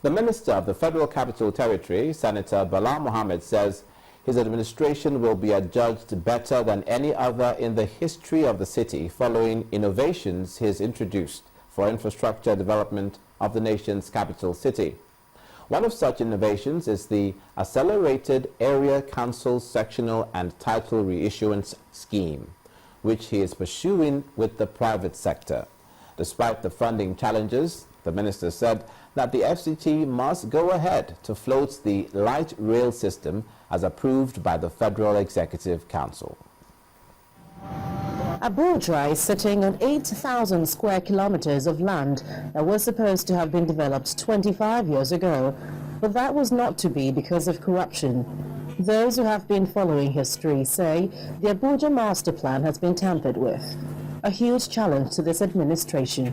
The Minister of the Federal Capital Territory, Senator Bala Mohammed, says his administration will be adjudged better than any other in the history of the city following innovations he has introduced for infrastructure development of the nation's capital city. One of such innovations is the Accelerated Area Council Sectional and Title Reissuance Scheme, which he is pursuing with the private sector. Despite the funding challenges, the minister said that the FCT must go ahead to float the light rail system as approved by the Federal Executive Council. Abuja is sitting on 8,000 square kilometers of land that was supposed to have been developed 25 years ago, but that was not to be because of corruption. Those who have been following history say the Abuja master plan has been tampered with, a huge challenge to this administration.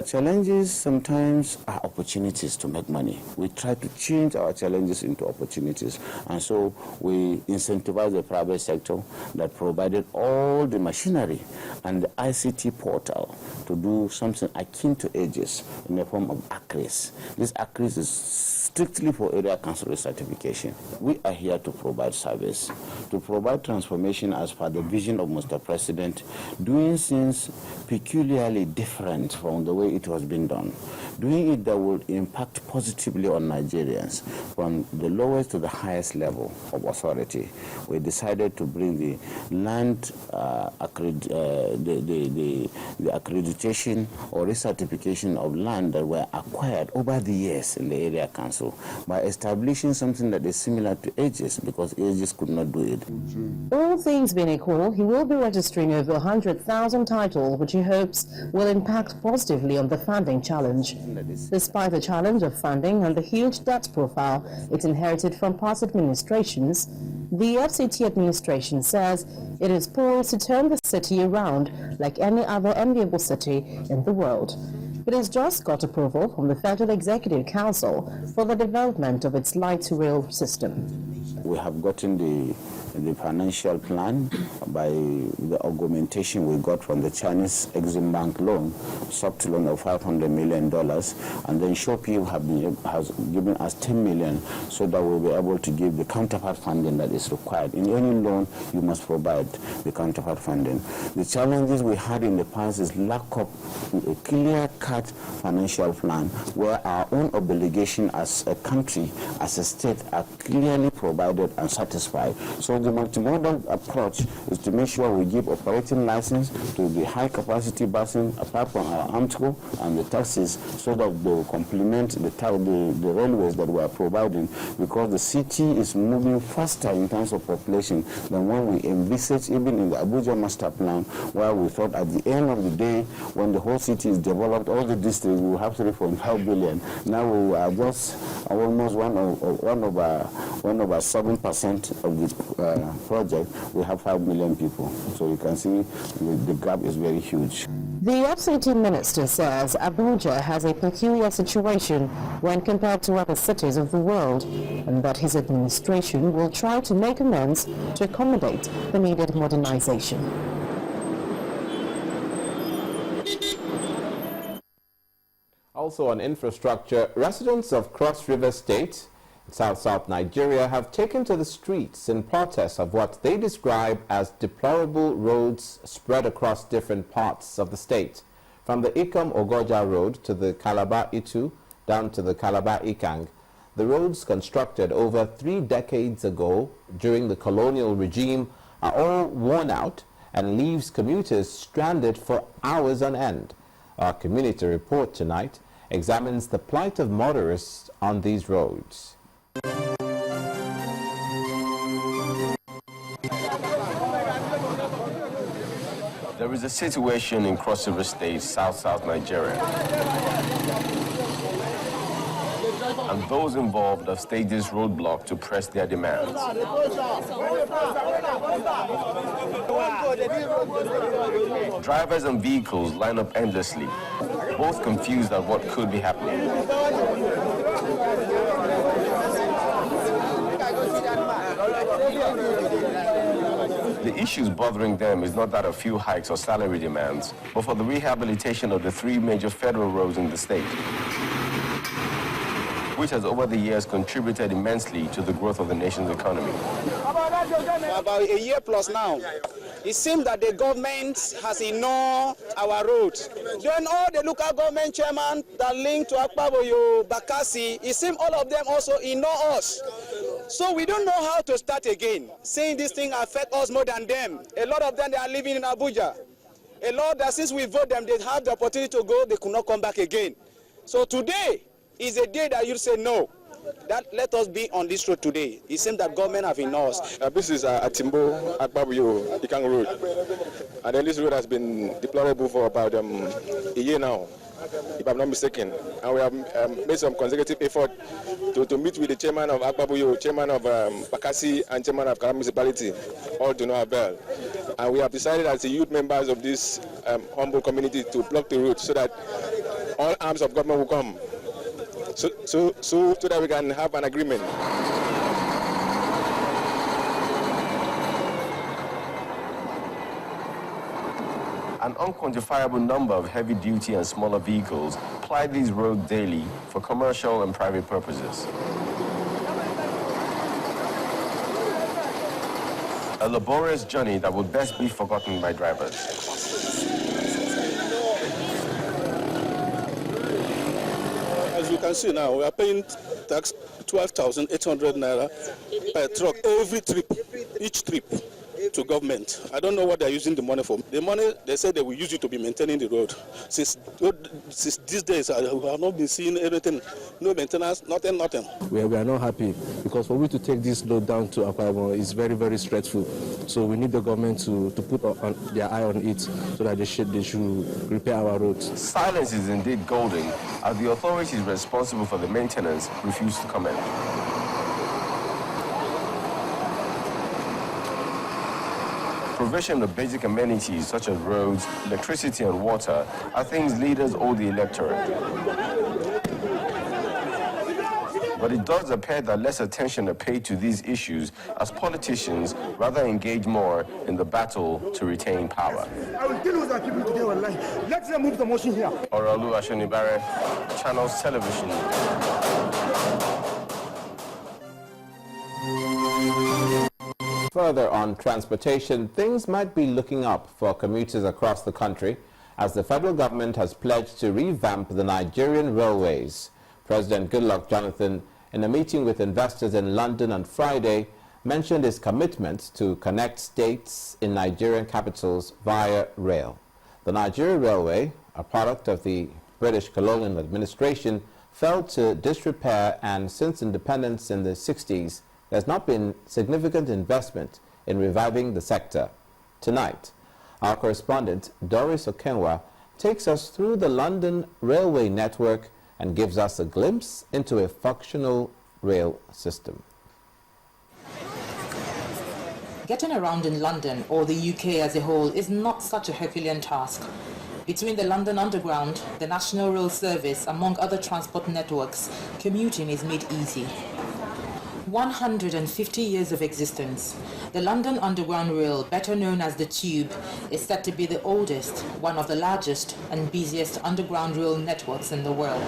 Challenges sometimes are opportunities to make money. We try to change our challenges into opportunities, and so we incentivize the private sector that provided all the machinery and the ICT portal to do something akin to AGIS in the form of ACRIS. This ACRIS is strictly for area council certification. We are here to provide service, to provide transformation as per the vision of Mr. President, doing things peculiarly different from the way it was being done, doing it that will impact positively on Nigerians from the lowest to the highest level of authority. We decided to bring the land the accreditation or recertification of land that were acquired over the years in the area council by establishing something that is similar to AGIS, because AGIS could not do it. All things being equal, he will be registering over 100,000 titles, which he hopes will impact positively on the funding challenge. Despite the challenge of funding and the huge debt profile it inherited from past administrations, the FCT administration says it is poised to turn the city around like any other enviable city in the world. It has just got approval from the Federal Executive Council for the development of its light rail system. We have gotten the financial plan by the augmentation we got from the Chinese Exim Bank loan, soft loan of $500 million, and then Shopee has given us $10 million so that we'll be able to give the counterpart funding that is required. In any loan, you must provide the counterpart funding. The challenges we had in the past is lack of a clear-cut financial plan where our own obligation as a country, as a state, are clearly provided and satisfied. So the multimodal approach is to make sure we give operating license to the high-capacity busing, apart from our AMTCO and the taxis, so that they will complement the railways that we are providing, because the city is moving faster in terms of population than when we envisaged even in the Abuja master plan, where we thought at the end of the day, when the whole city is developed, all the districts will have 3.5 billion. Now we are just almost one over 7% of the project. We have 5 million people. So you can see the gap is very huge. The FCT minister says Abuja has a peculiar situation when compared to other cities of the world, and that his administration will try to make amends to accommodate the needed modernization. Also on infrastructure, residents of Cross River State in South Nigeria have taken to the streets in protest of what they describe as deplorable roads spread across different parts of the state, from the Ikom-Ogoja Road to the Calabar-Itu down to the Calabar-Ikang. The roads constructed over 3 decades ago during the colonial regime are all worn out and leaves commuters stranded for hours on end. Our community report tonight examines the plight of motorists on these roads. There is a situation in Cross River State, South Nigeria. And those involved have staged this roadblock to press their demands. Drivers and vehicles line up endlessly, both confused at what could be happening. The issues bothering them is not that of fuel hikes or salary demands, but for the rehabilitation of the 3 major federal roads in the state, which has over the years contributed immensely to the growth of the nation's economy. For about a year plus now, it seems that the government has ignored our roads. Then all the local government chairmen that link to Akpaboyo, Bakassi, it seems all of them also ignore us. So we don't know how to start again, saying this thing affects us more than them. A lot of them, they are living in Abuja. A lot that since we vote them, they have the opportunity to go, they could not come back again. So today is a day that you say no. That let us be on this road today. It seems that government have ignored us. This is Atimbo, Akpabuyo, Ikang Road. And then this road has been deplorable for about a year now, if I'm not mistaken. And we have made some consecutive effort to meet with the chairman of Akpabuyo, chairman of Bakassi, and chairman of Kara municipality, all to no avail. And we have decided as the youth members of this humble community to block the route so that all arms of government will come. So that we can have an agreement. An unquantifiable number of heavy-duty and smaller vehicles ply these roads daily for commercial and private purposes. A laborious journey that would best be forgotten by drivers. As you can see now, we are paying tax 12,800 naira per truck every trip, each trip to government. I don't know what they're using the money for. The money, they said they will use it to be maintaining the road. Since these days, I have not been seeing anything, no maintenance, nothing. We are not happy because for we to take this load down to Akwa is very, very stressful. So we need the government to put their eye on it so that they should repair our roads. Silence is indeed golden, as the authorities responsible for the maintenance refuse to comment. Provision of basic amenities such as roads, electricity and water are things leaders owe the electorate. But it does appear that less attention are paid to these issues as politicians rather engage more in the battle to retain power. I will deal with our people today, wallahi. Let them move the motion here. Oralu Ashonibare, Channels Television. Further on transportation, things might be looking up for commuters across the country as the federal government has pledged to revamp the Nigerian railways. President Goodluck Jonathan, in a meeting with investors in London on Friday, mentioned his commitment to connect states in Nigerian capitals via rail. The Nigerian Railway, a product of the British colonial administration, fell to disrepair, and since independence in the 60s, there's not been significant investment in reviving the sector. Tonight, our correspondent Doris Okenwa takes us through the London railway network and gives us a glimpse into a functional rail system. Getting around in London or the UK as a whole is not such a Herculean task. Between the London Underground, the National Rail Service, among other transport networks, commuting is made easy. 150 years of existence, the London Underground Rail, better known as the Tube, is said to be the oldest, one of the largest and busiest underground rail networks in the world.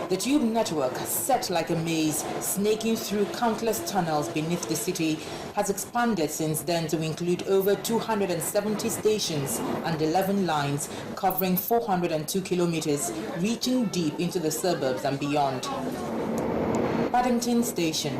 The Tube network, set like a maze, snaking through countless tunnels beneath the city, has expanded since then to include over 270 stations and 11 lines covering 402 kilometers, reaching deep into the suburbs and beyond. Paddington Station.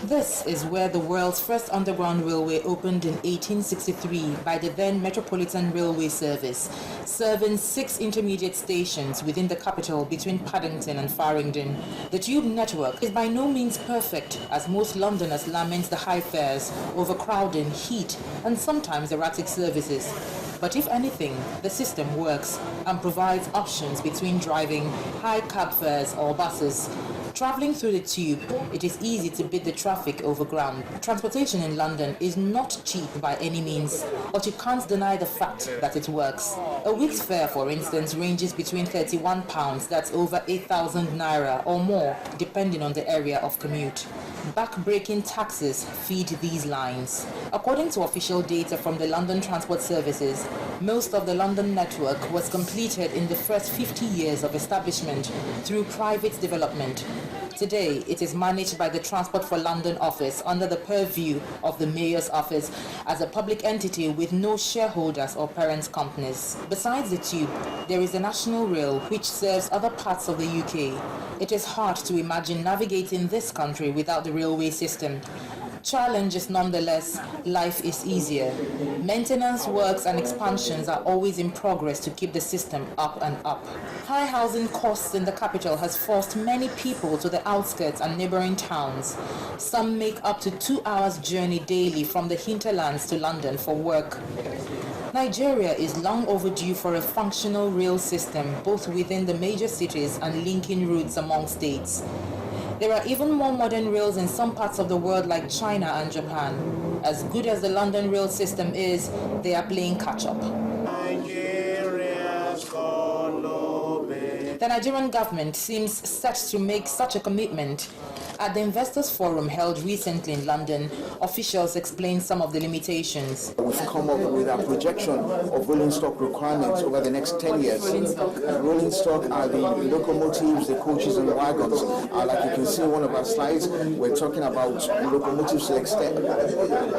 This is where the world's first underground railway opened in 1863 by the then Metropolitan Railway Service, serving 6 intermediate stations within the capital between Paddington and Farringdon. The Tube network is by no means perfect, as most Londoners lament the high fares, overcrowding, heat, and sometimes erratic services. But if anything, the system works and provides options between driving high cab fares or buses. Travelling through the Tube, it is easy to beat the traffic overground. Transportation in London is not cheap by any means, but you can't deny the fact that it works. A week's fare, for instance, ranges between £31, that's over 8,000 naira or more, depending on the area of commute. Back-breaking taxes feed these lines. According to official data from the London Transport Services, Most of the London network was completed in the first 50 years of establishment through private development. Today, it is managed by the Transport for London office under the purview of the Mayor's office as a public entity with no shareholders or parent companies. Besides the tube, there is the National Rail, which serves other parts of the UK. It is hard to imagine navigating this country without the railway system. Challenges nonetheless, life is easier. Maintenance works and expansions are always in progress to keep the system up and up. High housing costs in the capital has forced many people to the outskirts and neighboring towns. Some make up to 2 hours journey daily from the hinterlands to London for work. Nigeria is long overdue for a functional rail system both within the major cities and linking routes among states. There are even more modern rails in some parts of the world like China and Japan. As good as the London rail system is, they are playing catch-up. The Nigerian government seems set to make such a commitment. At the Investors Forum held recently in London, officials explained some of the limitations. We've come up with a projection of rolling stock requirements over the next 10 years. Rolling stock are the locomotives, the coaches and wagons. Like you can see in one of our slides, we're talking about locomotives to the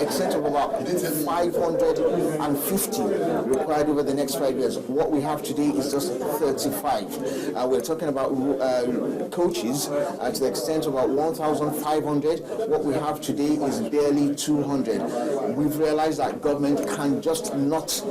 extent of about 550 required over the next 5 years. What we have today is just 35. We're talking about coaches to the extent of about 1,500. What we have today is barely 200. We've realized that government can just not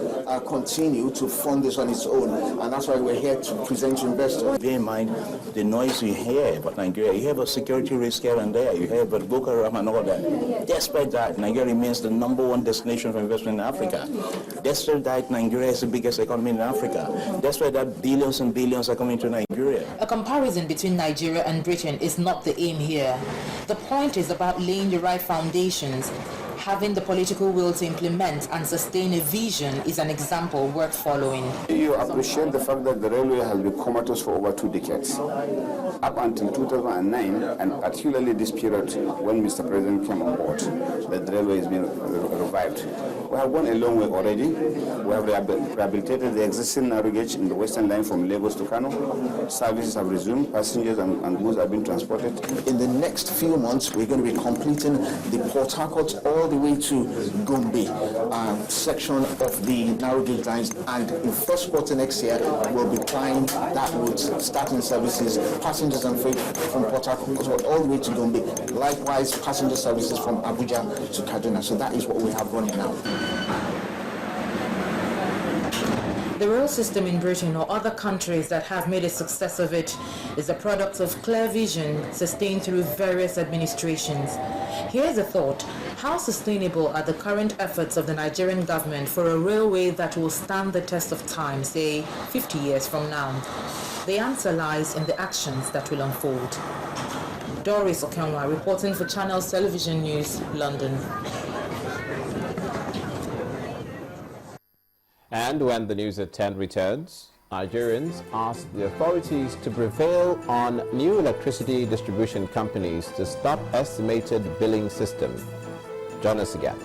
continue to fund this on its own, and that's why we're here to present to investors. Bear in mind the noise you hear about Nigeria. You have a security risk here and there. You hear about Boko Haram and all that. Despite that, Nigeria remains the #1 destination for investment in Africa. Despite that, Nigeria is the biggest economy in Africa. Despite that, billions and billions are coming to Nigeria. A comparison between Nigeria and Britain is not the aim here. The point is about laying the right foundations. Having the political will to implement and sustain a vision is an example worth following. You appreciate the fact that the railway has been comatose for over 2 decades. Up until 2009, and particularly this period when Mr. President came on board, that the railway has been revived. We have gone a long way already. We have rehabilitated the existing narrow gauge in the western line from Lagos to Kano. Services have resumed, passengers and goods have been transported. In the next few months, we're going to be completing the Port Harcourt all the way to Gombe section of the narrow gauge lines, and in first quarter next year, we'll be plying that route, starting services, passengers and freight from Port Harcourt all the way to Gombe. Likewise, passenger services from Abuja to Kaduna. So that is what we have running now. The rail system in Britain or other countries that have made a success of it is a product of clear vision sustained through various administrations. Here's a thought. How sustainable are the current efforts of the Nigerian government for a railway that will stand the test of time, say 50 years from now? The answer lies in the actions that will unfold. Doris Okenwa reporting for Channels Television News, London. And when the news at 10 returns, Nigerians ask the authorities to prevail on new electricity distribution companies to stop estimated billing system. Join us again.